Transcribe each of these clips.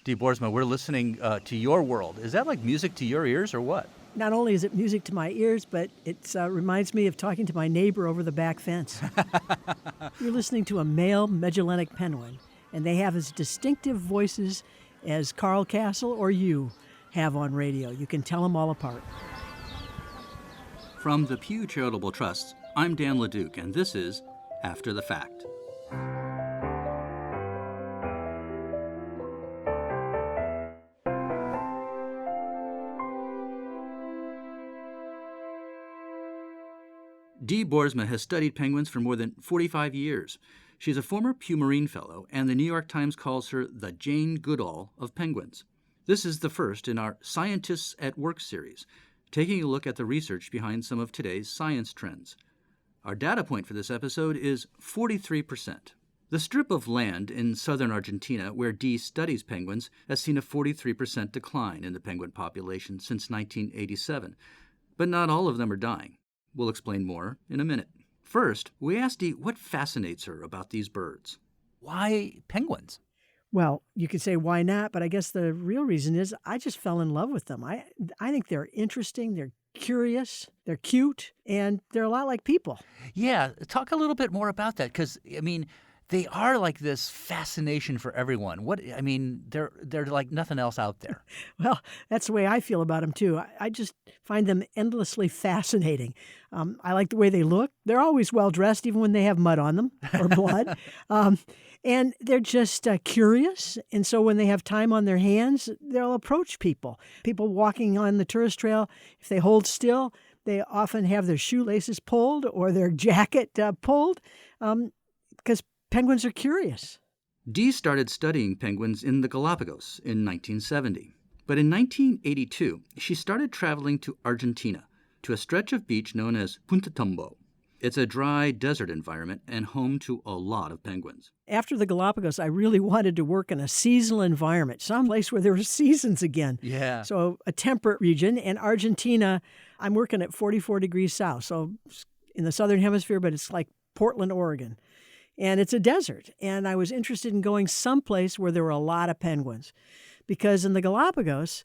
Dee Boersma, we're listening to your world. Is that like music to your ears or what? Not only is it music to my ears, but it reminds me of talking to my neighbor over the back fence. You're listening to a male Magellanic penguin, and they have as distinctive voices as Carl Castle or you have on radio. You can tell them all apart. From the Pew Charitable Trust, I'm Dan LeDuc, and this is After the Fact. Dee Boersma has studied penguins for more than 45 years. She's a former Pew Marine Fellow, and the New York Times calls her the Jane Goodall of penguins. This is the first in our Scientists at Work series, taking a look at the research behind some of today's science trends. Our data point for this episode is 43%. The strip of land in southern Argentina where Dee studies penguins has seen a 43% decline in the penguin population since 1987. But not all of them are dying. We'll explain more in a minute. First, we asked Dee what fascinates her about these birds. Why penguins? Well, you could say why not, but I guess the real reason is I just fell in love with them. I think they're interesting, they're curious, they're cute, and they're a lot like people. Yeah, talk a little bit more about that, because, they are like this fascination for everyone. They're like nothing else out there. Well, that's the way I feel about them, too. I just find them endlessly fascinating. I like the way they look. They're always well-dressed, even when they have mud on them or blood. And they're just curious. And so when they have time on their hands, they'll approach people. People walking on the tourist trail, if they hold still, they often have their shoelaces pulled or their jacket pulled because penguins are curious. Dee started studying penguins in the Galapagos in 1970. But in 1982, she started traveling to Argentina, to a stretch of beach known as Punta Tombo. It's a dry desert environment and home to a lot of penguins. After the Galapagos, I really wanted to work in a seasonal environment, someplace where there were seasons again. Yeah. So a temperate region. And Argentina, I'm working at 44 degrees south, so in the southern hemisphere, but it's like Portland, Oregon. And it's a desert. And I was interested in going someplace where there were a lot of penguins. Because in the Galapagos,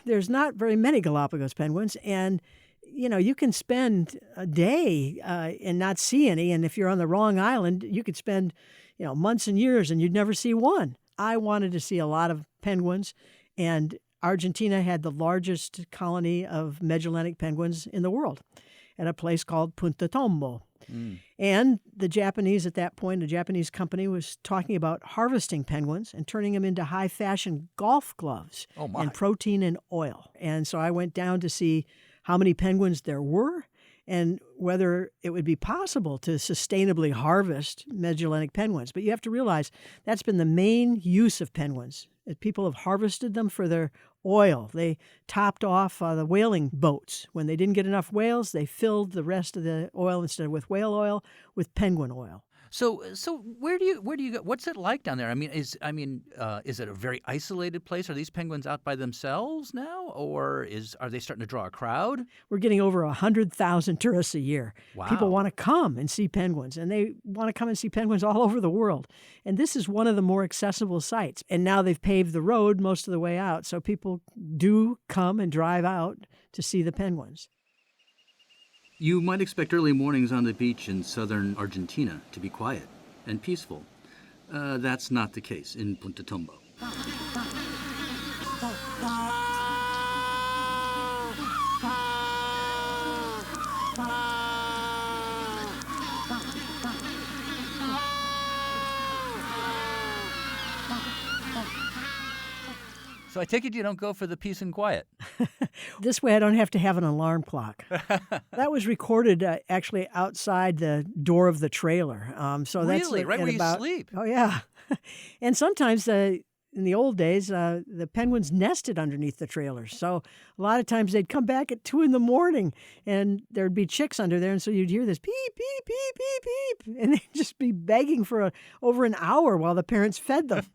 there's not very many Galapagos penguins. And, you can spend a day and not see any. And if you're on the wrong island, you could spend, months and years and you'd never see one. I wanted to see a lot of penguins. And Argentina had the largest colony of Magellanic penguins in the world at a place called Punta Tombo. And the Japanese at that point, a Japanese company was talking about harvesting penguins and turning them into high-fashion golf gloves and protein and oil. And so I went down to see how many penguins there were and whether it would be possible to sustainably harvest Magellanic penguins. But you have to realize that's been the main use of penguins. People have harvested them for their oil. They topped off the whaling boats. When they didn't get enough whales, they filled the rest of the oil instead of with whale oil with penguin oil. So where do you go? What's it like down there? Is it a very isolated place? Are these penguins out by themselves now, or are they starting to draw a crowd? We're getting over 100,000 tourists a year. Wow. People want to come and see penguins, and they want to come and see penguins all over the world. And this is one of the more accessible sites. And now they've paved the road most of the way out, so people do come and drive out to see the penguins. You might expect early mornings on the beach in southern Argentina to be quiet and peaceful. That's not the case in Punta Tombo. So I take it you don't go for the peace and quiet. This way I don't have to have an alarm clock. That was recorded actually outside the door of the trailer. So that's really? Right where you sleep? Oh, yeah. And sometimes in the old days, the penguins nested underneath the trailers. So a lot of times they'd come back at 2 a.m. and there'd be chicks under there. And so you'd hear this beep, beep, beep, beep, beep. And they'd just be begging for over an hour while the parents fed them.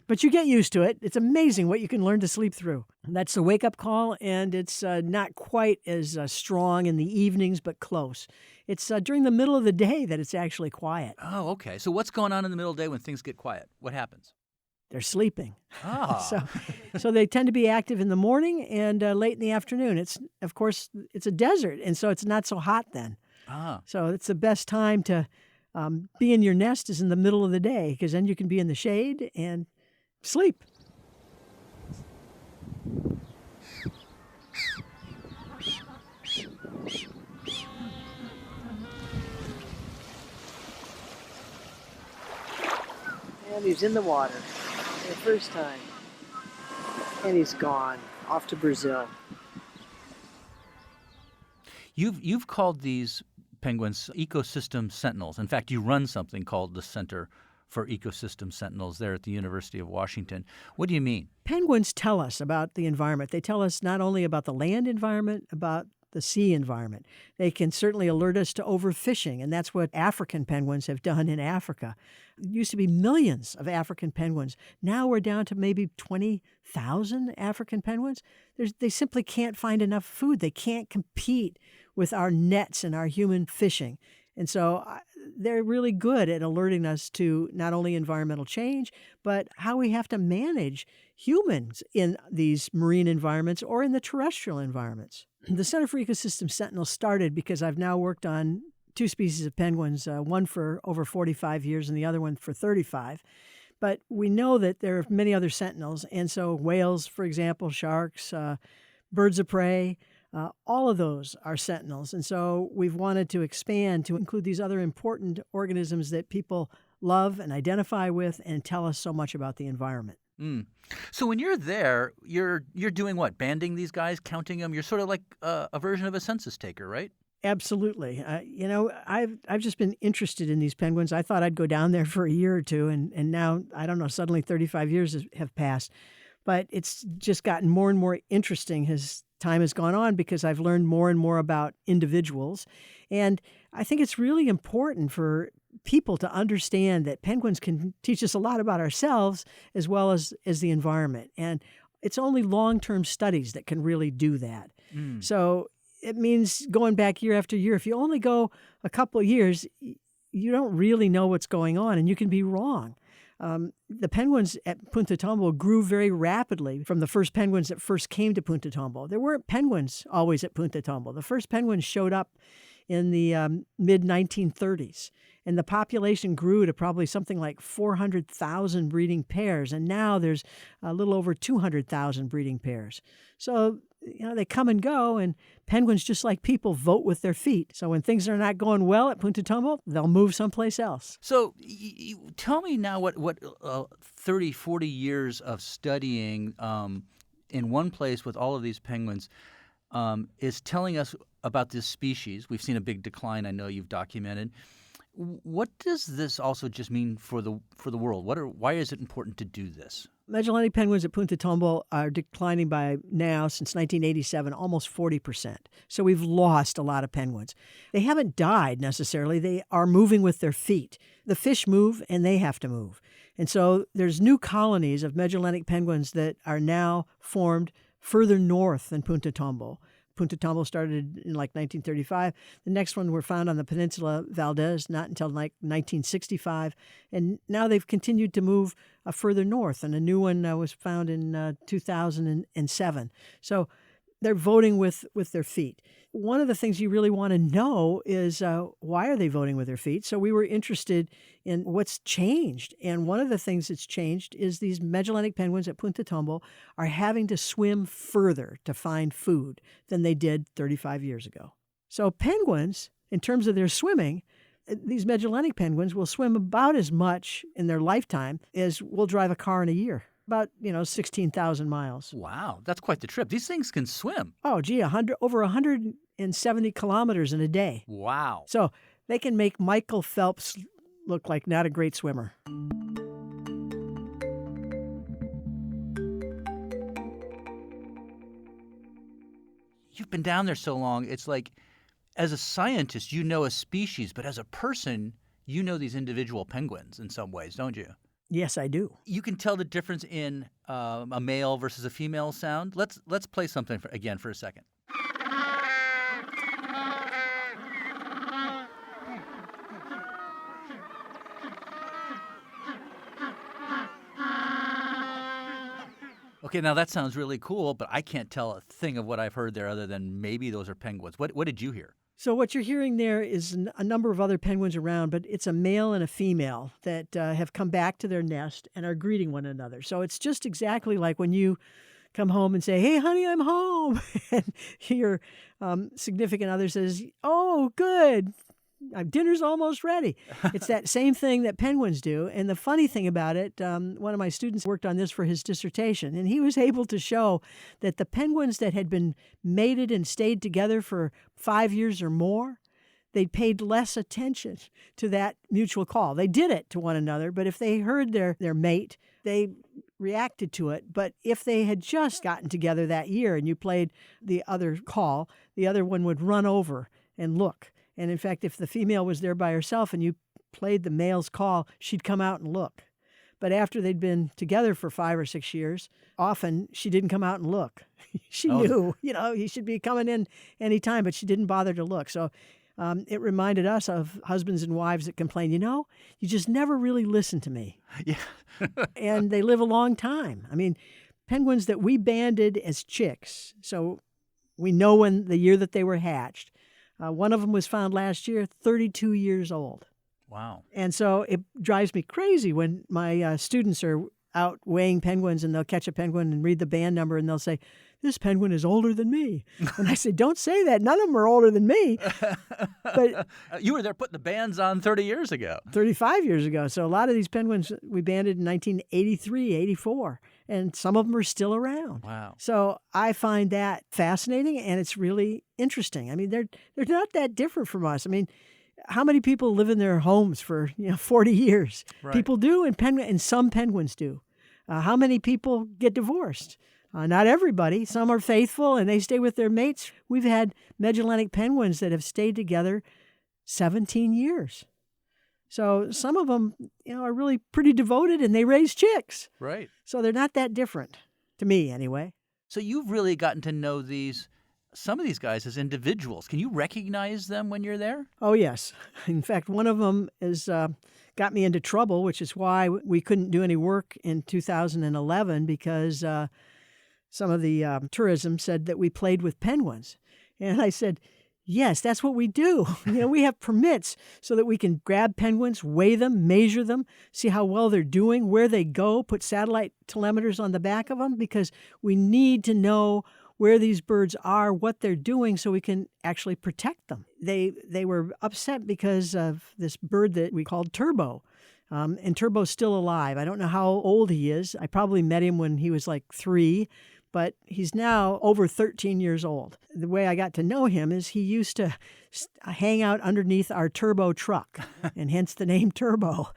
But you get used to it. It's amazing what you can learn to sleep through. That's the wake-up call, and it's not quite as strong in the evenings, but close. It's during the middle of the day that it's actually quiet. Oh, okay. So what's going on in the middle of the day when things get quiet? What happens? They're sleeping. Ah. So they tend to be active in the morning and late in the afternoon. Of course, it's a desert, and so it's not so hot then. Ah. So it's the best time to be in your nest is in the middle of the day, because then you can be in the shade and sleep. And he's in the water for the first time. And he's gone, off to Brazil. You've called these penguins ecosystem sentinels. In fact, you run something called the Center for Ecosystem Sentinels there at the University of Washington. What do you mean? Penguins tell us about the environment. They tell us not only about the land environment, about the sea environment. They can certainly alert us to overfishing, and that's what African penguins have done in Africa. It used to be millions of African penguins. Now we're down to maybe 20,000 African penguins. They simply can't find enough food. They can't compete with our nets and our human fishing. And so they're really good at alerting us to not only environmental change, but how we have to manage humans in these marine environments or in the terrestrial environments. The Center for Ecosystem Sentinels started because I've now worked on two species of penguins, one for over 45 years and the other one for 35. But we know that there are many other sentinels. And so whales, for example, sharks, birds of prey, all of those are sentinels. And so we've wanted to expand to include these other important organisms that people love and identify with and tell us so much about the environment. Mm. So when you're there, you're doing what? Banding these guys, counting them? You're sort of like a version of a census taker, right? Absolutely. I've just been interested in these penguins. I thought I'd go down there for a year or two, and now, I don't know, suddenly 35 years have passed. But it's just gotten more and more interesting as time has gone on because I've learned more and more about individuals. And I think it's really important for people to understand that penguins can teach us a lot about ourselves as well as the environment. And it's only long-term studies that can really do that. So it means going back year after year. If you only go a couple of years, you don't really know what's going on, and you can be wrong. The penguins at Punta Tombo grew very rapidly from the first penguins that first came to Punta Tombo. There weren't penguins always at Punta Tombo. The first penguins showed up in the mid-1930s, and the population grew to probably something like 400,000 breeding pairs, and now there's a little over 200,000 breeding pairs. So, they come and go, and penguins, just like people, vote with their feet. So when things are not going well at Punta Tombo, they'll move someplace else. So tell me now what 30, 40 years of studying in one place with all of these penguins is telling us about this species. We've seen a big decline, I know you've documented. What does this also just mean for the world? Why is it important to do this? Magellanic penguins at Punta Tombo are declining by now, since 1987, almost 40%. So we've lost a lot of penguins. They haven't died necessarily. They are moving with their feet. The fish move, and they have to move. And so there's new colonies of Magellanic penguins that are now formed further north than Punta Tombo. Punta Tombo started in like 1935. The next one were found on the Peninsula Valdez, not until like 1965. And now they've continued to move further north, and a new one was found in 2007. So they're voting with their feet. One of the things you really want to know is why are they voting with their feet? So we were interested in what's changed. And one of the things that's changed is these Magellanic penguins at Punta Tombo are having to swim further to find food than they did 35 years ago. So penguins, in terms of their swimming, these Magellanic penguins will swim about as much in their lifetime as we'll drive a car in a year. About, 16,000 miles. Wow, that's quite the trip. These things can swim. Oh, gee, over 170 kilometers in a day. Wow. So they can make Michael Phelps look like not a great swimmer. You've been down there so long, it's like, as a scientist, you know a species, but as a person, you know these individual penguins in some ways, don't you? Yes, I do. You can tell the difference in a male versus a female sound. Let's play something again for a second. Okay, now that sounds really cool, but I can't tell a thing of what I've heard there other than maybe those are penguins. What did you hear? So what you're hearing there is a number of other penguins around, but it's a male and a female that have come back to their nest and are greeting one another. So it's just exactly like when you come home and say, "Hey, honey, I'm home," and your significant other says, "Oh, good. Dinner's almost ready." It's that same thing that penguins do. And the funny thing about it, one of my students worked on this for his dissertation, and he was able to show that the penguins that had been mated and stayed together for 5 years or more, they paid less attention to that mutual call. They did it to one another, but if they heard their mate, they reacted to it. But if they had just gotten together that year and you played the other call, the other one would run over and look. And in fact, if the female was there by herself and you played the male's call, she'd come out and look. But after they'd been together for 5 or 6 years, often she didn't come out and look. She knew, he should be coming in any time, but she didn't bother to look. So it reminded us of husbands and wives that complain, you just never really listen to me. Yeah. And they live a long time. I mean, penguins that we banded as chicks, so we know when the year that they were hatched. One of them was found last year, 32 years old. Wow. And so it drives me crazy when my students are out weighing penguins and they'll catch a penguin and read the band number and they'll say, "This penguin is older than me." And I say, "Don't say that. None of them are older than me." But you were there putting the bands on 30 years ago. 35 years ago. So a lot of these penguins we banded in 1983, 84, and some of them are still around. Wow. So I find that fascinating, and it's really interesting. I mean, they're not that different from us. I mean, how many people live in their homes for 40 years? Right. People do, and some penguins do. How many people get divorced? Not everybody. Some are faithful and they stay with their mates. We've had Magellanic penguins that have stayed together 17 years. So some of them, are really pretty devoted and they raise chicks. Right. So they're not that different, to me anyway. So you've really gotten to know some of these guys as individuals. Can you recognize them when you're there? Oh, yes. In fact, one of them is got me into trouble, which is why we couldn't do any work in 2011 because some of the tourism said that we played with penguins. And I said, yes, that's what we do. We have permits so that we can grab penguins, weigh them, measure them, see how well they're doing, where they go, put satellite telemeters on the back of them because we need to know where these birds are, what they're doing, so we can actually protect them. They were upset because of this bird that we called Turbo. And Turbo's still alive. I don't know how old he is. I probably met him when he was like 3, but he's now over 13 years old. The way I got to know him is he used to hang out underneath our Turbo truck, and hence the name Turbo.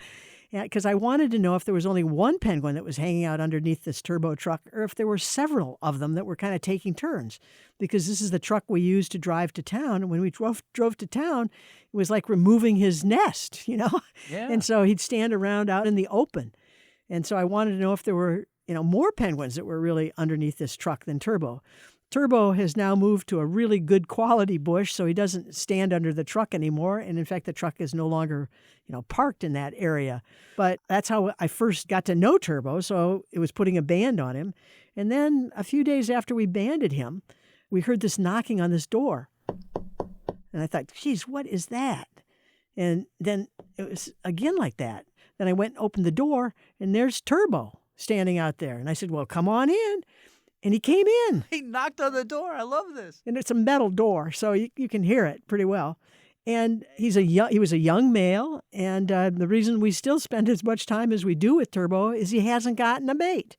Because I wanted to know if there was only one penguin that was hanging out underneath this Turbo truck or if there were several of them that were kind of taking turns. Because this is the truck we used to drive to town. And when we drove to town, it was like removing his nest, Yeah. And so he'd stand around out in the open. And so I wanted to know if there were, more penguins that were really underneath this truck than Turbo. Turbo has now moved to a really good quality bush, so he doesn't stand under the truck anymore. And in fact, the truck is no longer, parked in that area. But that's how I first got to know Turbo. So it was putting a band on him. And then a few days after we banded him, we heard this knocking on this door. And I thought, geez, what is that? And then it was again like that. Then I went and opened the door, and there's Turbo standing out there. And I said, well, come on in. And he came in. He knocked on the door. I love this. And it's a metal door, so you can hear it pretty well. And he was a young male, and the reason we still spend as much time as we do with Turbo is he hasn't gotten a mate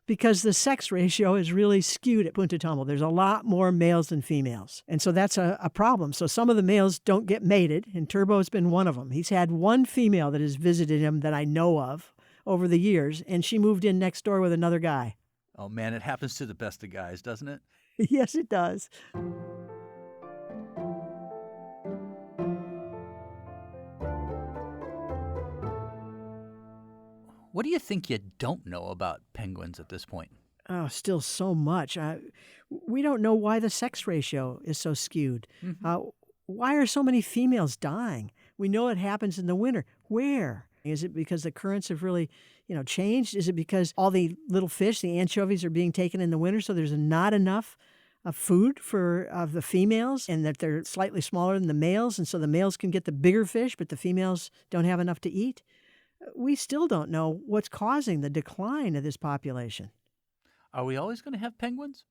because the sex ratio is really skewed at Punta Tombo. There's a lot more males than females, and so that's a problem. So some of the males don't get mated, and Turbo's been one of them. He's had one female that has visited him that I know of over the years, and she moved in next door with another guy. Oh, man, it happens to the best of guys, doesn't it? Yes, it does. What do you think you don't know about penguins at this point? Oh, still so much. We don't know why the sex ratio is so skewed. Mm-hmm. Why are so many females dying? We know it happens in the winter. Where? Is it because the currents have really, changed? Is it because all the little fish, the anchovies, are being taken in the winter, so there's not enough food for the females, and that they're slightly smaller than the males, and so the males can get the bigger fish, but the females don't have enough to eat? We still don't know what's causing the decline of this population. Are we always going to have penguins?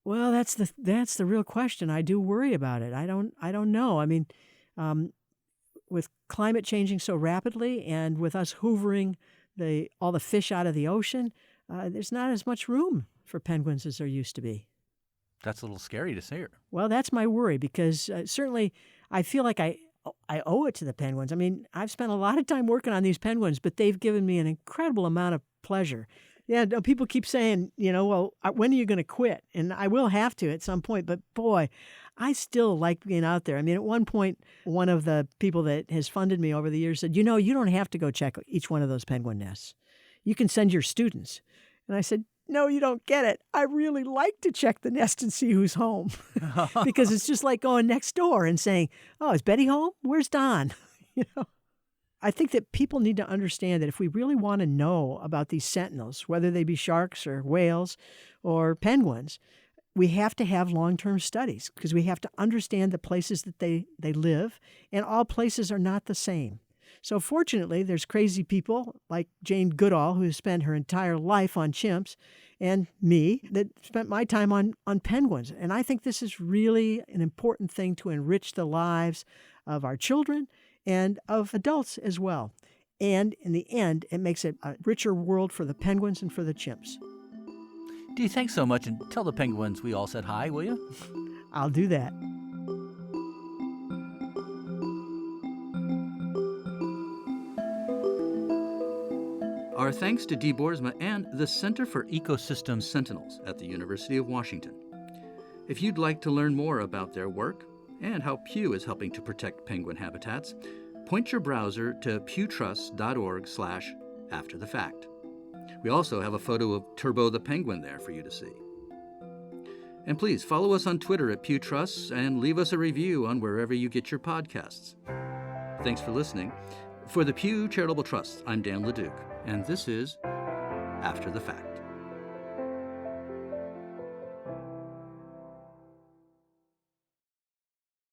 Well, that's the real question. I do worry about it. I don't know. I mean, with climate changing so rapidly, and with us hoovering all the fish out of the ocean, there's not as much room for penguins as there used to be. That's a little scary to hear. Well, that's my worry, because certainly I feel like I owe it to the penguins. I mean, I've spent a lot of time working on these penguins, but they've given me an incredible amount of pleasure. Yeah, people keep saying, well, when are you going to quit? And I will have to at some point, but boy, I still like being out there. I mean, at one point, one of the people that has funded me over the years said, you don't have to go check each one of those penguin nests. You can send your students. And I said, no, you don't get it. I really like to check the nest and see who's home, because it's just like going next door and saying, oh, is Betty home? Where's Don? I think that people need to understand that if we really want to know about these sentinels, whether they be sharks or whales or penguins, we have to have long-term studies, because we have to understand the places that they live, and all places are not the same. So fortunately, there's crazy people like Jane Goodall, who spent her entire life on chimps, and me, that spent my time on penguins. And I think this is really an important thing to enrich the lives of our children and of adults as well. And in the end, it makes it a richer world for the penguins and for the chimps. Dee, thanks so much, and tell the penguins we all said hi, will you? I'll do that. Our thanks to Dee Boersma and the Center for Ecosystem Sentinels at the University of Washington. If you'd like to learn more about their work and how Pew is helping to protect penguin habitats, point your browser to pewtrust.org/afterthefact. We also have a photo of Turbo the penguin there for you to see. And please follow us on Twitter at Pew Trust and leave us a review on wherever you get your podcasts. Thanks for listening. For the Pew Charitable Trust, I'm Dan LeDuc, and this is After the Fact.